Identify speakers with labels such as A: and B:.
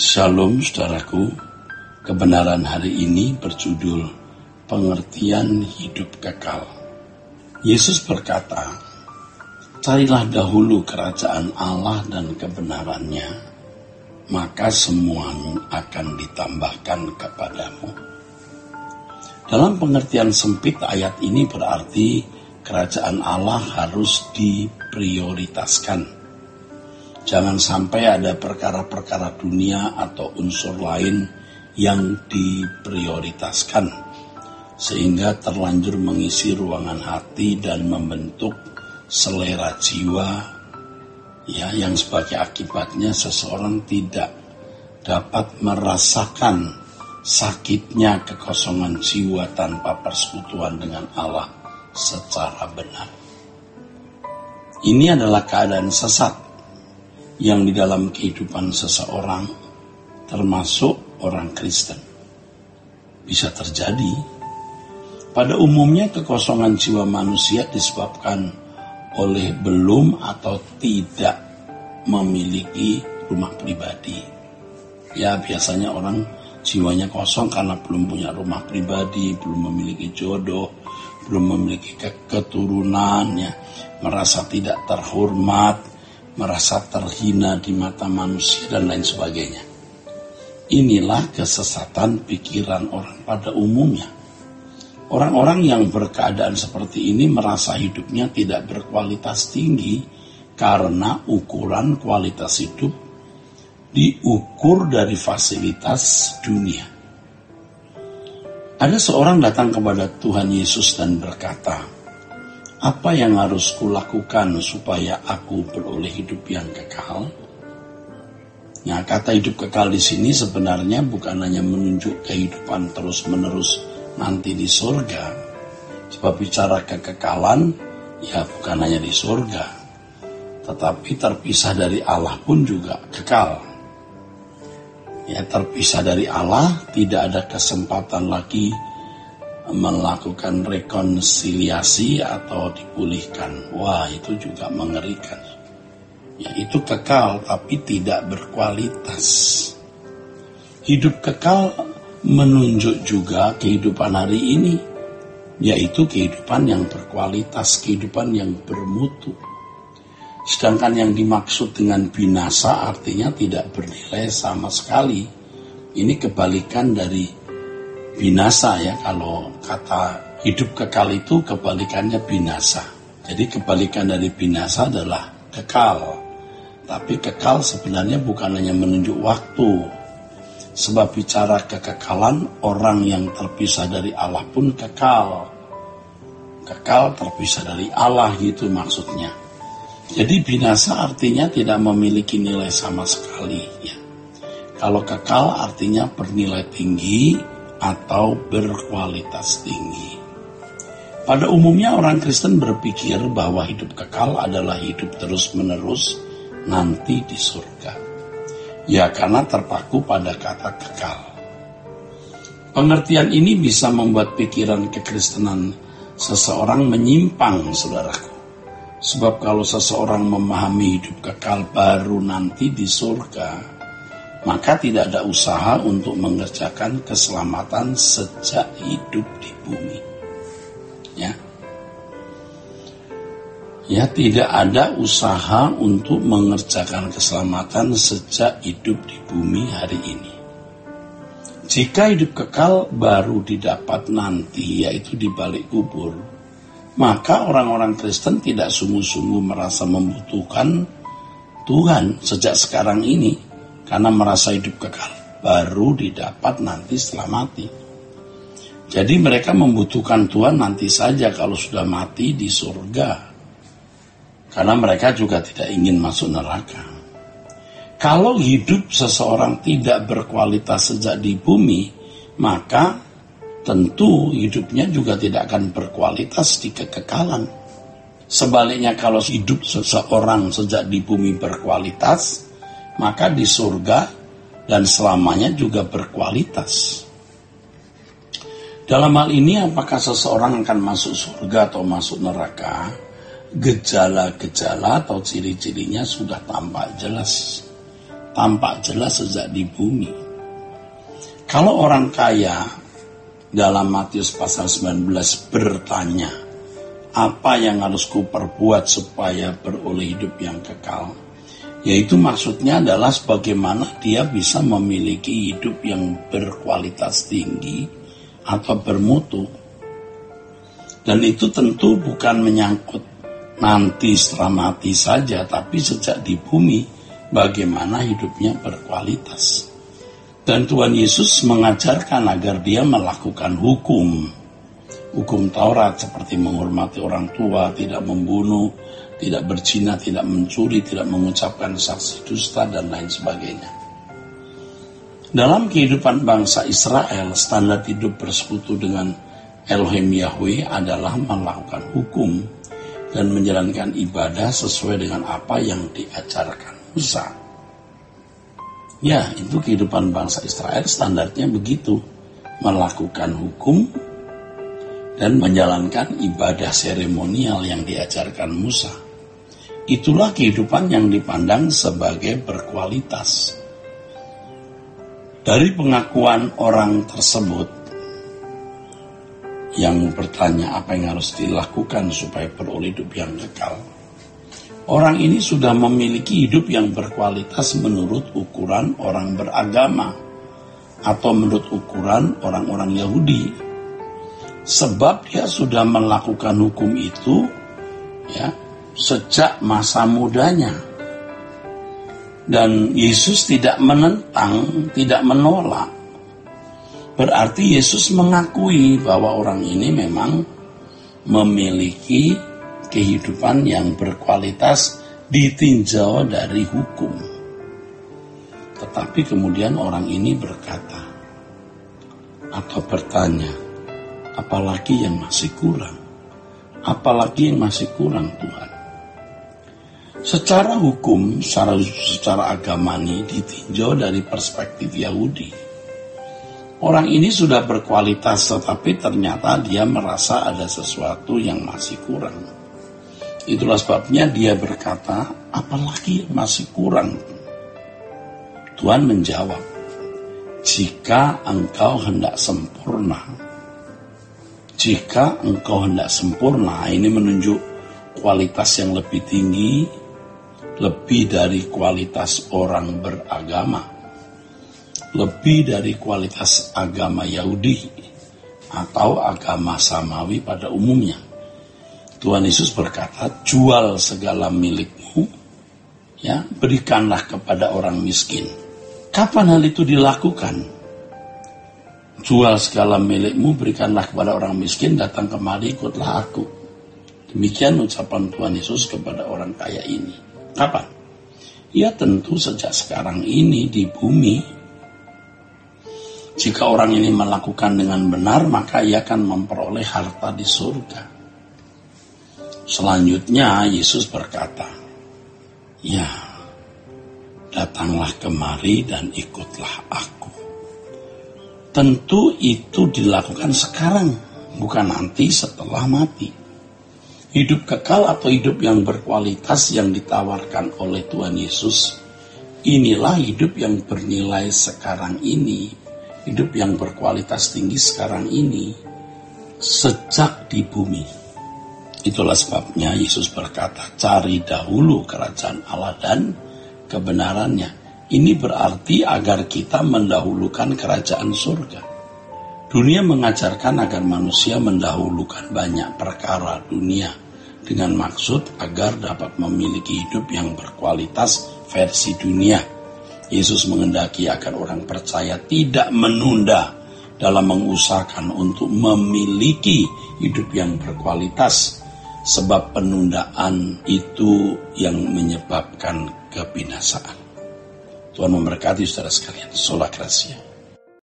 A: Shalom saudaraku, kebenaran hari ini berjudul pengertian hidup kekal. Yesus berkata, carilah dahulu kerajaan Allah dan kebenarannya, maka semuanya akan ditambahkan kepadamu. Dalam pengertian sempit ayat ini berarti kerajaan Allah harus diprioritaskan. Jangan sampai ada perkara-perkara dunia atau unsur lain yang diprioritaskan, sehingga terlanjur mengisi ruangan hati dan membentuk selera jiwa, yang sebagai akibatnya seseorang tidak dapat merasakan sakitnya kekosongan jiwa tanpa persekutuan dengan Allah secara benar. Ini adalah keadaan sesat yang di dalam kehidupan seseorang, termasuk orang Kristen, bisa terjadi. Pada umumnya kekosongan jiwa manusia disebabkan oleh belum atau tidak memiliki rumah pribadi. Ya, biasanya orang jiwanya kosong karena belum punya rumah pribadi, belum memiliki jodoh, belum memiliki keturunan, merasa tidak terhormat, merasa terhina di mata manusia, dan lain sebagainya. Inilah kesesatan pikiran orang pada umumnya. Orang-orang yang berkeadaan seperti ini merasa hidupnya tidak berkualitas tinggi karena ukuran kualitas hidup diukur dari fasilitas dunia. Ada seorang datang kepada Tuhan Yesus dan berkata, apa yang harus kulakukan supaya aku beroleh hidup yang kekal? Nah, kata hidup kekal di sini sebenarnya bukan hanya menunjuk kehidupan terus-menerus nanti di surga. Sebab bicara kekekalan, bukan hanya di surga, tetapi terpisah dari Allah pun juga kekal. Terpisah dari Allah, tidak ada kesempatan lagi melakukan rekonsiliasi atau dipulihkan. Wah, itu juga mengerikan. Itu kekal tapi tidak berkualitas. Hidup kekal menunjuk juga kehidupan hari ini, yaitu kehidupan yang berkualitas, kehidupan yang bermutu. Sedangkan yang dimaksud dengan binasa artinya tidak bernilai sama sekali. Ini kebalikan dari binasa, kalau kata hidup kekal itu kebalikannya binasa. Jadi kebalikan dari binasa adalah kekal. Tapi kekal sebenarnya bukan hanya menunjuk waktu. Sebab bicara kekekalan, orang yang terpisah dari Allah pun kekal. Kekal terpisah dari Allah, gitu maksudnya. Jadi binasa artinya tidak memiliki nilai sama sekali. Kalau kekal artinya bernilai tinggi atau berkualitas tinggi. Pada umumnya orang Kristen berpikir bahwa hidup kekal adalah hidup terus-menerus nanti di surga. Karena terpaku pada kata kekal. Pengertian ini bisa membuat pikiran kekristenan seseorang menyimpang, saudaraku. Sebab kalau seseorang memahami hidup kekal baru nanti di surga, maka tidak ada usaha untuk mengerjakan keselamatan sejak hidup di bumi. Tidak ada usaha untuk mengerjakan keselamatan sejak hidup di bumi hari ini. Jika hidup kekal baru didapat nanti, yaitu di balik kubur, maka orang-orang Kristen tidak sungguh-sungguh merasa membutuhkan Tuhan sejak sekarang ini, karena merasa hidup kekal baru didapat nanti setelah mati. Jadi mereka membutuhkan Tuhan nanti saja kalau sudah mati di surga, karena mereka juga tidak ingin masuk neraka. Kalau hidup seseorang tidak berkualitas sejak di bumi, maka tentu hidupnya juga tidak akan berkualitas di kekekalan. Sebaliknya, kalau hidup seseorang sejak di bumi berkualitas, maka di surga dan selamanya juga berkualitas. Dalam hal ini, apakah seseorang akan masuk surga atau masuk neraka? Gejala-gejala atau ciri-cirinya sudah tampak jelas. tampak jelas sejak di bumi. Kalau orang kaya dalam Matius pasal 19 bertanya, apa yang harus kuperbuat supaya beroleh hidup yang kekal? Yaitu maksudnya adalah bagaimana dia bisa memiliki hidup yang berkualitas tinggi atau bermutu. Dan itu tentu bukan menyangkut nanti setelah mati saja, tapi sejak di bumi bagaimana hidupnya berkualitas. Dan Tuhan Yesus mengajarkan agar dia melakukan hukum Taurat seperti menghormati orang tua, tidak membunuh, tidak berzina, tidak mencuri, tidak mengucapkan saksi dusta, dan lain sebagainya. Dalam kehidupan bangsa Israel, standar hidup bersekutu dengan Elohim Yahweh adalah melakukan hukum dan menjalankan ibadah sesuai dengan apa yang diajarkan Musa. Ya, itu kehidupan bangsa Israel, standarnya begitu. Melakukan hukum dan menjalankan ibadah seremonial yang diajarkan Musa. Itulah kehidupan yang dipandang sebagai berkualitas. Dari pengakuan orang tersebut yang bertanya apa yang harus dilakukan supaya beroleh hidup yang kekal, orang ini sudah memiliki hidup yang berkualitas menurut ukuran orang beragama atau menurut ukuran orang-orang Yahudi. Sebab dia sudah melakukan hukum itu ya sejak masa mudanya. Dan Yesus tidak menentang, tidak menolak. Berarti Yesus mengakui bahwa orang ini memang memiliki kehidupan yang berkualitas ditinjau dari hukum. Tetapi kemudian orang ini berkata atau bertanya, apalagi yang masih kurang? Apalagi yang masih kurang, Tuhan? Secara hukum, secara agamani ditinjau dari perspektif Yahudi. Orang ini sudah berkualitas, tetapi ternyata dia merasa ada sesuatu yang masih kurang. Itulah sebabnya dia berkata, apalagi yang masih kurang? Tuhan menjawab, jika engkau hendak sempurna. Jika engkau hendak sempurna, ini menunjuk kualitas yang lebih tinggi, lebih dari kualitas orang beragama, lebih dari kualitas agama Yahudi atau agama Samawi pada umumnya. Tuhan Yesus berkata, jual segala milikmu, ya, berikanlah kepada orang miskin. Kapan hal itu dilakukan? Jual segala milikmu, berikanlah kepada orang miskin, datang kemari, ikutlah aku. Demikian ucapan Tuhan Yesus kepada orang kaya ini. Kapan? Ya tentu sejak sekarang ini di bumi. Jika orang ini melakukan dengan benar, maka ia akan memperoleh harta di surga. Selanjutnya Yesus berkata, ya, datanglah kemari dan ikutlah aku. Tentu itu dilakukan sekarang, bukan nanti setelah mati. Hidup kekal atau hidup yang berkualitas yang ditawarkan oleh Tuhan Yesus, inilah hidup yang bernilai sekarang ini, hidup yang berkualitas tinggi sekarang ini, sejak di bumi. Itulah sebabnya Yesus berkata, cari dahulu kerajaan Allah dan kebenarannya. Ini berarti agar kita mendahulukan kerajaan surga. Dunia mengajarkan agar manusia mendahulukan banyak perkara dunia dengan maksud agar dapat memiliki hidup yang berkualitas versi dunia. Yesus menghendaki agar orang percaya tidak menunda dalam mengusahakan untuk memiliki hidup yang berkualitas, sebab penundaan itu yang menyebabkan kebinasaan. Tuhan memberkati saudara sekalian. Sola Gracia.